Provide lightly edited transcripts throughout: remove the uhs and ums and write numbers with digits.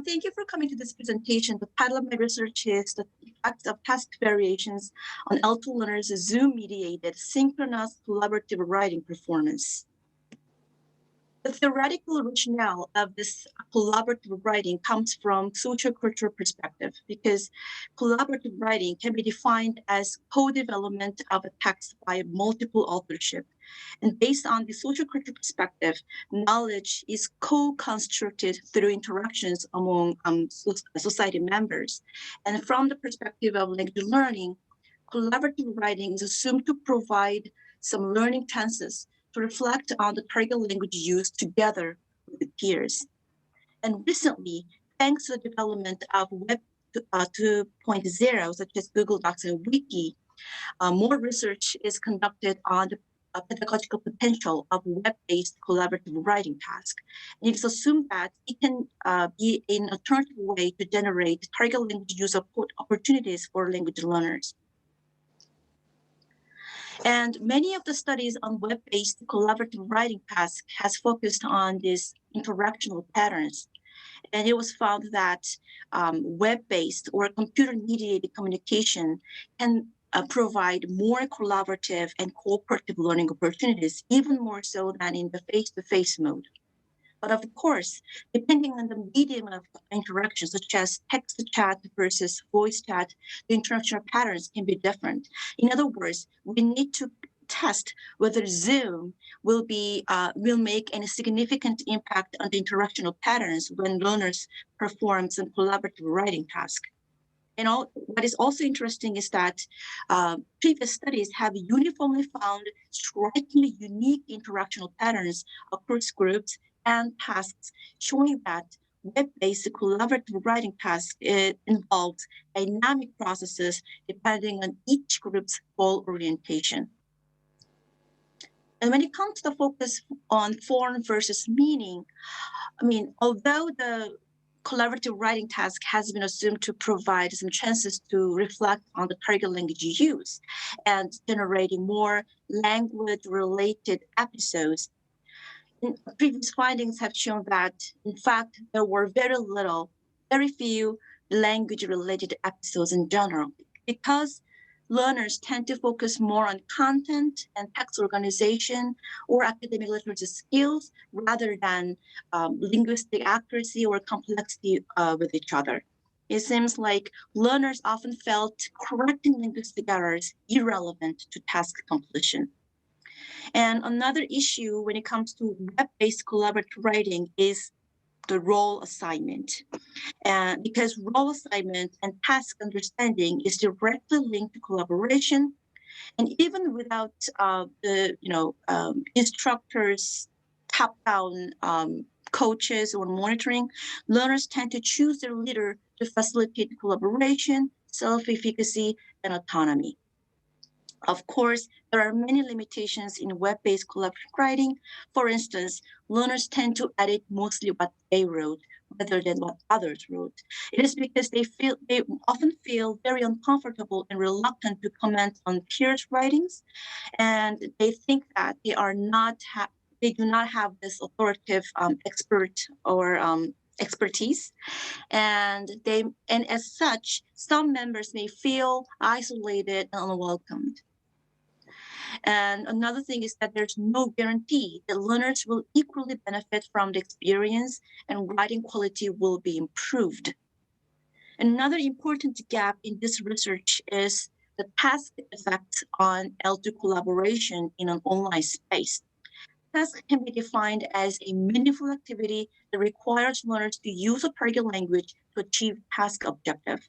Thank you for coming to this presentation. The title of my research is The Effects of Task Variations on L2 Learners' Zoom-mediated Synchronous Collaborative Writing Performance. The theoretical rationale of this collaborative writing comes from socio-cultural perspective, because collaborative writing can be defined as co-development of a text by multiple authorship. And based on the socio-cultural perspective, knowledge is co-constructed through interactions among society members. And from the perspective of language learning, collaborative writing is assumed to provide some learning chances to reflect on the target language used together with the peers. And recently, thanks to the development of Web 2.0, such as Google Docs and Wiki, more research is conducted on the pedagogical potential of web-based collaborative writing task. And it's assumed that it can be an alternative way to generate target language use opportunities for language learners. And many of the studies on web-based collaborative writing tasks has focused on these interactional patterns. And it was found that web-based or computer-mediated communication can provide more collaborative and cooperative learning opportunities, even more so than in the face-to-face mode. But of course, depending on the medium of interaction, such as text to chat versus voice chat, the interactional patterns can be different. In other words, we need to test whether Zoom will make any significant impact on the interactional patterns when learners perform some collaborative writing task. And what is also interesting is that previous studies have uniformly found strikingly unique interactional patterns across groups and tasks, showing that web-based collaborative writing task involves dynamic processes depending on each group's goal orientation. And when it comes to the focus on form versus meaning, although the collaborative writing task has been assumed to provide some chances to reflect on the target language you use and generating more language-related episodes, previous findings have shown that, in fact, there were very few language-related episodes in general, because learners tend to focus more on content and text organization or academic literacy skills rather than linguistic accuracy or complexity with each other. It seems like learners often felt correcting linguistic errors irrelevant to task completion. And another issue when it comes to web-based collaborative writing is the role assignment. And because role assignment and task understanding is directly linked to collaboration, and even without the instructors, top-down coaches or monitoring, learners tend to choose their leader to facilitate collaboration, self-efficacy, and autonomy. Of course, there are many limitations in web-based collaborative writing. For instance, learners tend to edit mostly what they wrote rather than what others wrote. It is because they often feel very uncomfortable and reluctant to comment on peers' writings, and they think that they do not have this authoritative expert or expertise, and as such, some members may feel isolated and unwelcomed. And another thing is that there's no guarantee that learners will equally benefit from the experience and writing quality will be improved. Another important gap in this research is the task effect on L2 collaboration in an online space. Task can be defined as a meaningful activity that requires learners to use a target language to achieve task objective.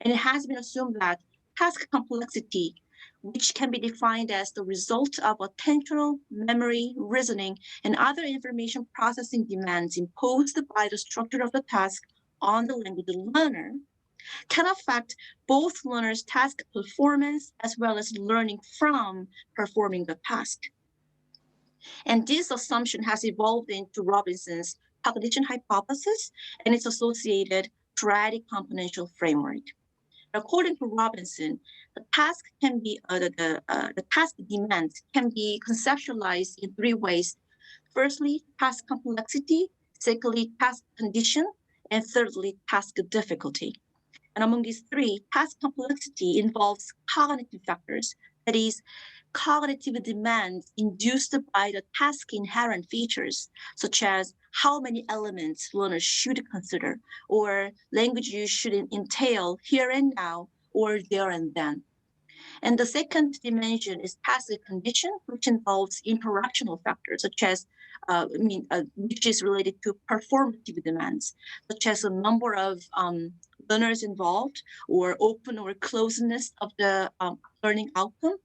And it has been assumed that task complexity, which can be defined as the result of attentional, memory, reasoning, and other information processing demands imposed by the structure of the task on the language learner, can affect both learners' task performance as well as learning from performing the task. And this assumption has evolved into Robinson's cognition hypothesis and its associated triadic componential framework. According to Robinson, the task demands can be conceptualized in three ways. Firstly, task complexity. Secondly, task condition. and thirdly, task difficulty. And among these three, task complexity involves cognitive factors, that is, cognitive demands induced by the task inherent features, such as how many elements learners should consider, or language use should entail here and now, or there and then. And the second dimension is task condition, which involves interactional factors, such as, which is related to performative demands, such as the number of learners involved, or open or closeness of the learning outcome.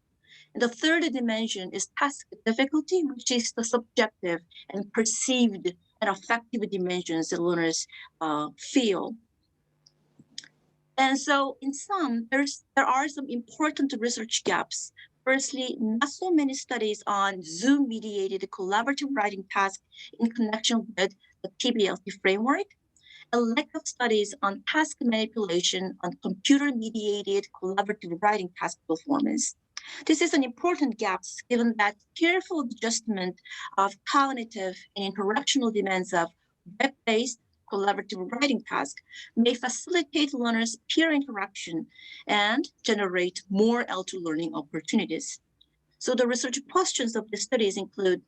And the third dimension is task difficulty, which is the subjective and perceived and affective dimensions that learners feel. And so in sum, there are some important research gaps. Firstly, not so many studies on Zoom-mediated collaborative writing tasks in connection with the TBLT framework, a lack of studies on task manipulation on computer-mediated collaborative writing task performance. This is an important gap given that careful adjustment of cognitive and interactional demands of web-based collaborative writing tasks may facilitate learners' peer interaction and generate more L2 learning opportunities. So the research questions of the studies include,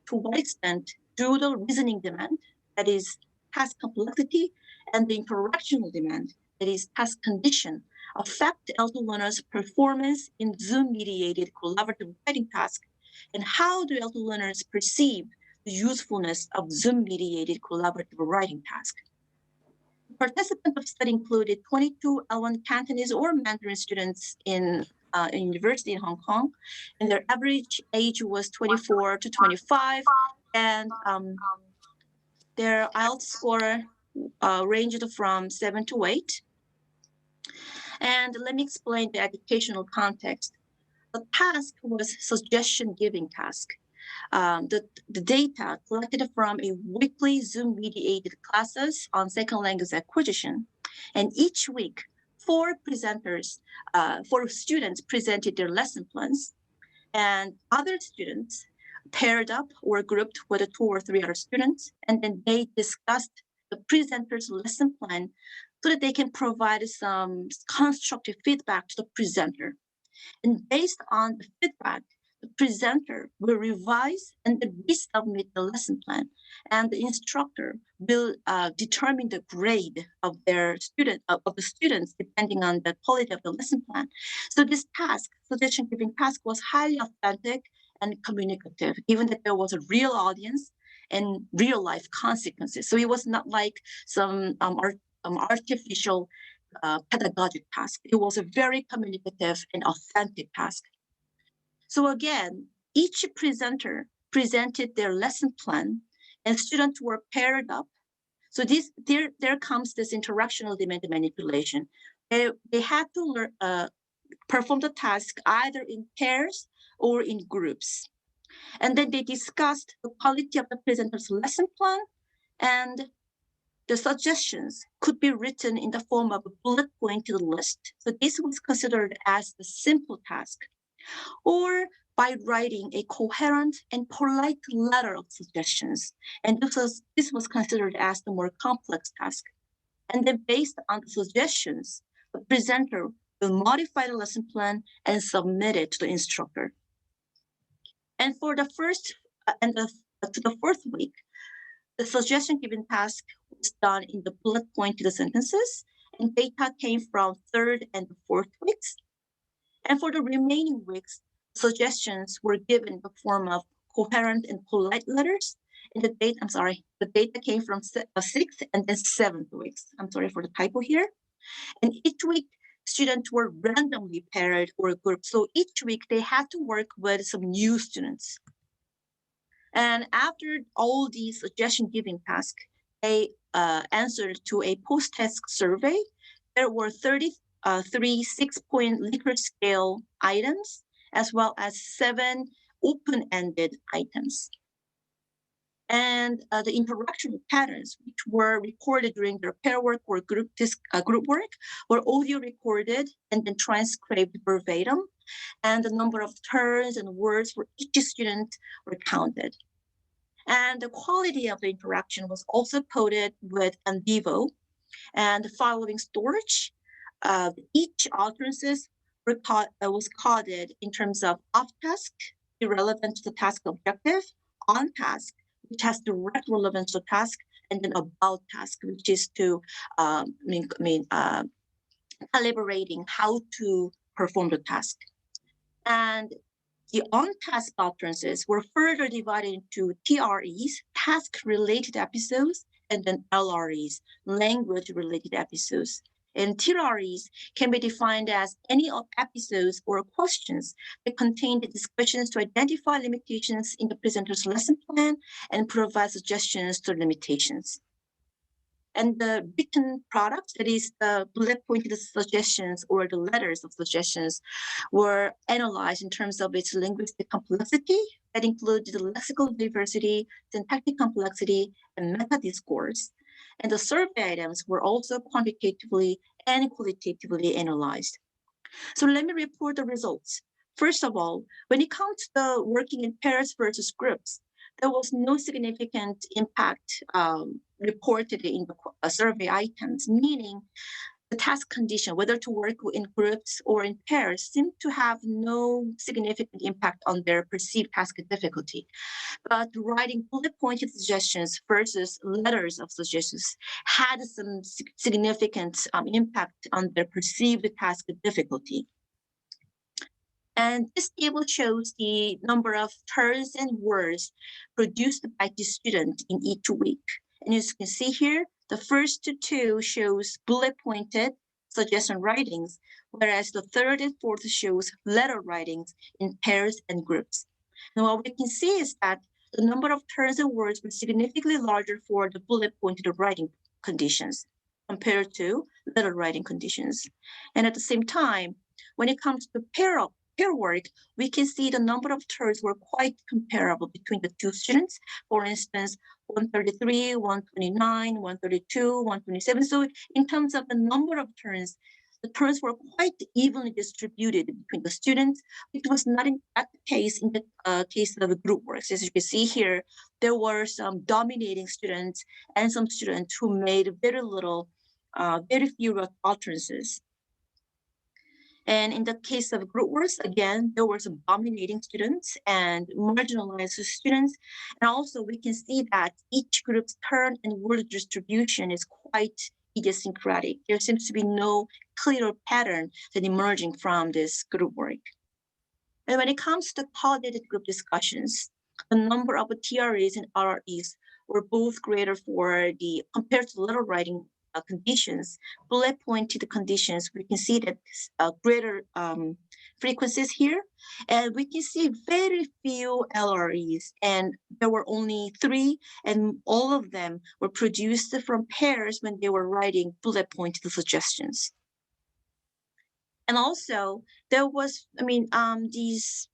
to what extent do the reasoning demand, that is task complexity, and the interactional demand, that is task condition, affect L2 learners' performance in Zoom-mediated collaborative writing tasks, and how do L2 learners perceive the usefulness of Zoom-mediated collaborative writing tasks? Participants of the study included 22 L1 Cantonese or Mandarin students in a university in Hong Kong, and their average age was 24 to 25, and their IELTS score ranged from 7 to 8. And let me explain the educational context. The task was suggestion-giving task. The data collected from a weekly Zoom-mediated classes on second language acquisition. And each week, four students presented their lesson plans, and other students paired up or grouped with 2 or 3 other students, and then they discussed the presenter's lesson plan so that they can provide some constructive feedback to the presenter. And based on the feedback, the presenter will revise and then resubmit the lesson plan, and the instructor will determine the grade of the students depending on the quality of the lesson plan. So this task, suggestion giving task, was highly authentic and communicative, even that there was a real audience and real life consequences. So it was not like some artificial pedagogic task. It was a very communicative and authentic task. So again, each presenter presented their lesson plan, and students were paired up. So there comes this interactional demand manipulation. They had to perform the task either in pairs or in groups. And then they discussed the quality of the presenter's lesson plan, and the suggestions could be written in the form of a bullet pointed list. So this was considered as the simple task, or by writing a coherent and polite letter of suggestions. And this was considered as the more complex task. And then based on the suggestions, the presenter will modify the lesson plan and submit it to the instructor. And for the first to the fourth week, the suggestion given task was done in the bullet pointed sentences, and data came from third and fourth weeks. And for the remaining weeks, suggestions were given in the form of coherent and polite letters. And the data came from sixth and then seventh weeks. I'm sorry for the typo here. And each week, students were randomly paired or grouped. So each week they had to work with some new students. And after all these suggestion-giving tasks, they answered to a post-test survey. There were 33 6-point Likert scale items, as well as 7 open-ended items. And the interaction patterns, which were recorded during their pair work or group work, were audio recorded and then transcribed verbatim. And the number of turns and words for each student were counted. And the quality of the interaction was also coded with en vivo. And following storage, each utterances was coded in terms of off-task, irrelevant to the task objective, on-task, which has direct relevance to task, and then about task, which is to calibrating how to perform the task. And the on-task utterances were further divided into TREs, task-related episodes, and then LREs, language-related episodes. And TREs can be defined as any episodes or questions that contain the discussions to identify limitations in the presenter's lesson plan and provide suggestions to limitations. And the written product, that is the bullet pointed suggestions or the letters of suggestions, were analyzed in terms of its linguistic complexity that included the lexical diversity, syntactic complexity, and meta discourse. And the survey items were also quantitatively and qualitatively analyzed. So let me report the results. First of all, when it comes to the working in pairs versus groups, there was no significant impact reported in the survey items, meaning the task condition, whether to work in groups or in pairs, seemed to have no significant impact on their perceived task difficulty. But writing bullet-pointed suggestions versus letters of suggestions had some significant impact on their perceived task difficulty. And this table shows the number of terms and words produced by the student in each week. And as you can see here, the first two shows bullet-pointed suggestion writings, whereas the third and fourth shows letter writings in pairs and groups. And what we can see is that the number of terms and words were significantly larger for the bullet-pointed writing conditions compared to letter writing conditions. And at the same time, when it comes to pair work, we can see the number of turns were quite comparable between the two students. For instance, 133, 129, 132, 127. So in terms of the number of turns, the turns were quite evenly distributed between the students. It was not in that case in the case of the group works. As you can see here, there were some dominating students and some students who made very few utterances. And in the case of group works, again, there were some dominating students and marginalized students. And also we can see that each group's turn and word distribution is quite idiosyncratic. There seems to be no clear pattern that emerging from this group work. And when it comes to collated group discussions, the number of TREs and RREs were both greater compared to letter writing conditions, bullet pointed conditions. We can see that greater frequencies here, and we can see very few LREs, and there were only 3, and all of them were produced from pairs when they were writing bullet pointed suggestions. And also, there was, these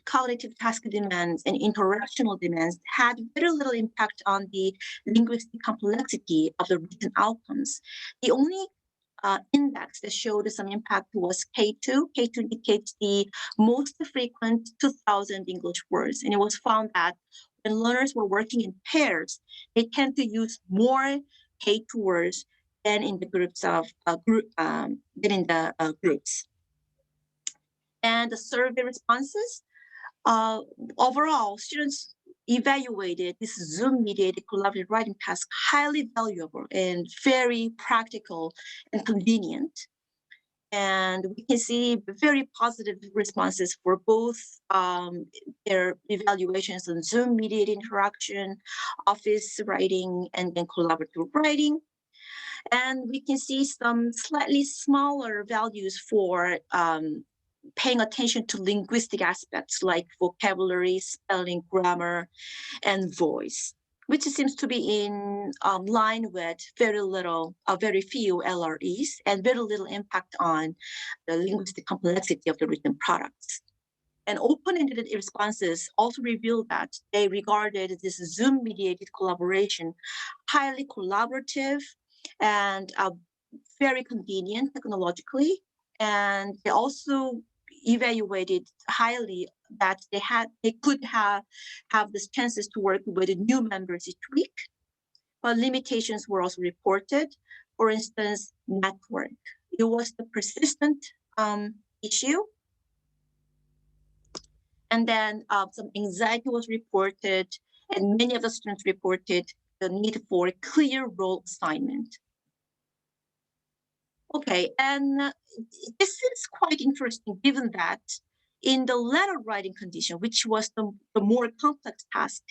cognitive task demands and interactional demands had very little impact on the linguistic complexity of the written outcomes. The only index that showed some impact was K2. K2 indicates the most frequent 2,000 English words. And it was found that when learners were working in pairs, they tend to use more K2 words than in the groups groups. And the survey responses, overall, students evaluated this Zoom-mediated collaborative writing task highly valuable and very practical and convenient. And we can see very positive responses for both their evaluations on Zoom-mediated interaction, office writing, and then collaborative writing. And we can see some slightly smaller values for paying attention to linguistic aspects like vocabulary, spelling, grammar, and voice, which seems to be in line with very few LREs and very little impact on the linguistic complexity of the written products. And open-ended responses also revealed that they regarded this Zoom-mediated collaboration highly collaborative and very convenient technologically. And they also evaluated highly that they could have the chances to work with new members each week. But limitations were also reported. For instance, network. It was the persistent issue. And then some anxiety was reported, and many of the students reported the need for clear role assignment. Okay, and this is quite interesting given that in the letter writing condition, which was the more complex task,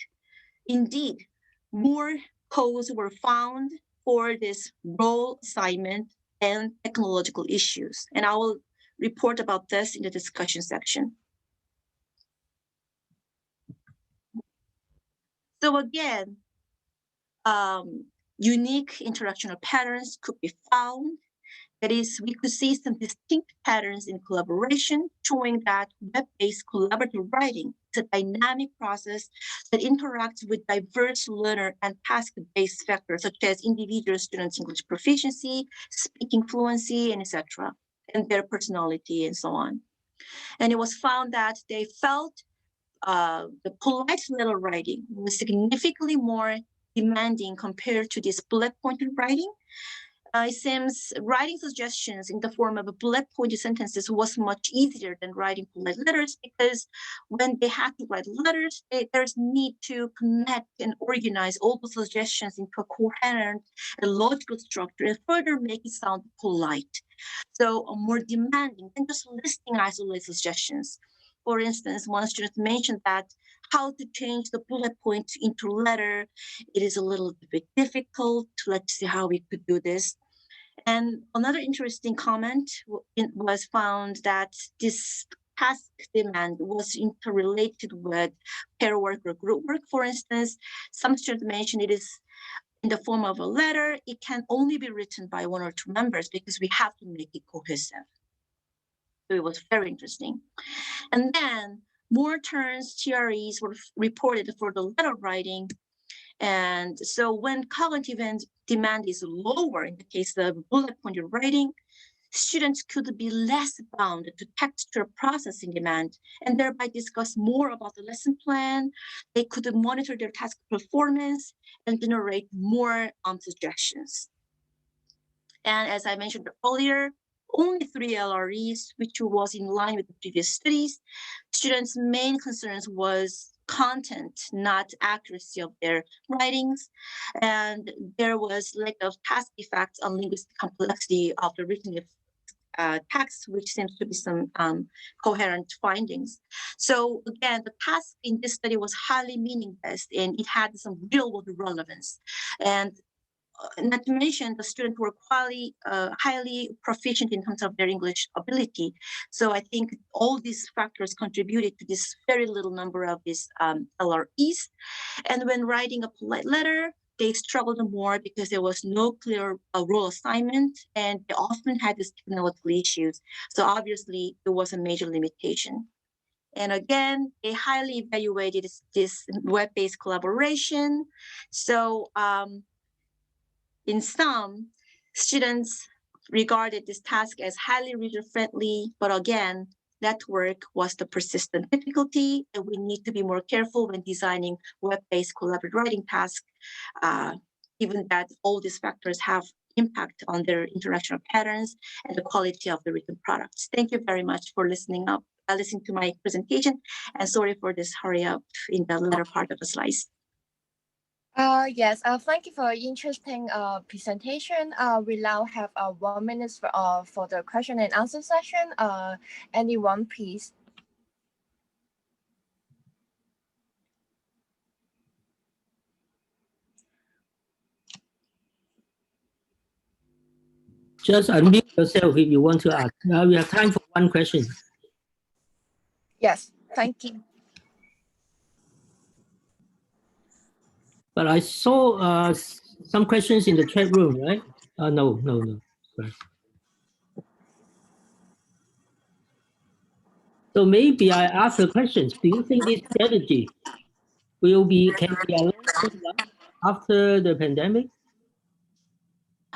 indeed, more codes were found for this role assignment and technological issues. And I will report about this in the discussion section. So again, unique interactional patterns could be found. That is, we could see some distinct patterns in collaboration, showing that web-based collaborative writing is a dynamic process that interacts with diverse learner and task-based factors, such as individual students' English proficiency, speaking fluency, and etc., and their personality, and so on. And it was found that they felt the polite letter writing was significantly more demanding compared to this bullet-pointed writing. It seems writing suggestions in the form of a bullet-pointed sentences was much easier than writing polite letters, because when they had to write letters, there's need to connect and organize all the suggestions into a coherent and logical structure and further make it sound polite. So more demanding than just listing isolated suggestions. For instance, one student mentioned that how to change the bullet point into letter, it is a little bit difficult. Let's see how we could do this. And another interesting comment was found that this task demand was interrelated with pair work or group work. For instance, some students mentioned it is in the form of a letter. It can only be written by one or two members because we have to make it cohesive. So it was very interesting. And then more turns TREs were reported for the letter writing. And so when cognitive demand is lower in the case of bullet pointed writing, students could be less bound to textual processing demand and thereby discuss more about the lesson plan. They could monitor their task performance and generate more suggestions. And as I mentioned earlier, only 3 LREs, which was in line with the previous studies. Students' main concerns was content, not accuracy of their writings. And there was lack of task effects on linguistic complexity of the written text, which seems to be some coherent findings. So again, the task in this study was highly meaning-based and it had some real-world relevance. And not to mention the students were highly proficient in terms of their English ability. So I think all these factors contributed to this very little number of these LREs. And when writing a polite letter, they struggled more because there was no clear role assignment and they often had these technological issues. So obviously it was a major limitation. And again, they highly evaluated this web-based collaboration. So in sum, students regarded this task as highly reader-friendly, but again, network was the persistent difficulty, and we need to be more careful when designing web-based collaborative writing tasks, given that all these factors have impact on their interactional patterns and the quality of the written products. Thank you very much for listening to my presentation, and sorry for this hurry up in the latter part of the slides. Yes, thank you for your interesting presentation. We now have 1 minute for the question and answer session. Anyone, please? Just unmute yourself if you want to ask. Now we have time for one question. Yes, thank you. But I saw some questions in the chat room, right? No. Right. So maybe I ask the questions. Do you think this strategy can be allowed after the pandemic?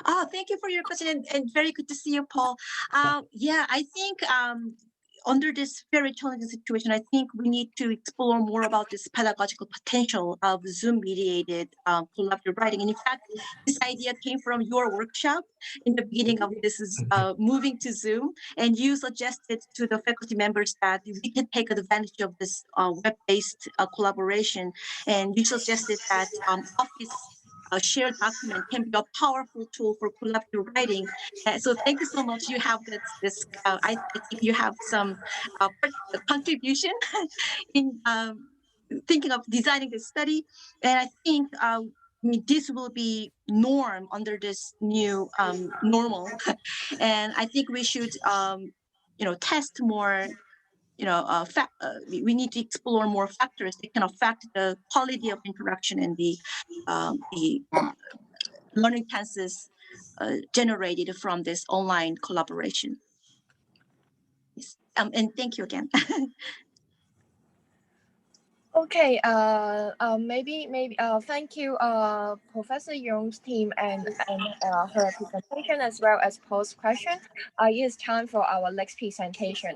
Oh, thank you for your question, and very good to see you, Paul. Yeah, I think under this very challenging situation, I think we need to explore more about this pedagogical potential of Zoom-mediated collaborative writing. And in fact, this idea came from your workshop in the beginning of this is moving to Zoom, and you suggested to the faculty members that we can take advantage of this web-based collaboration, and you suggested that Office shared document can be a powerful tool for collaborative writing. So thank you so much. You have this I think you have some contribution in thinking of designing this study. And I think this will be norm under this new normal. And I think we should, test more, we need to explore more factors that can affect the quality of interaction and the learning chances generated from this online collaboration. Yes. And thank you again. Okay, maybe, thank you, Professor Jung's team and her presentation as well as post question. It is time for our next presentation.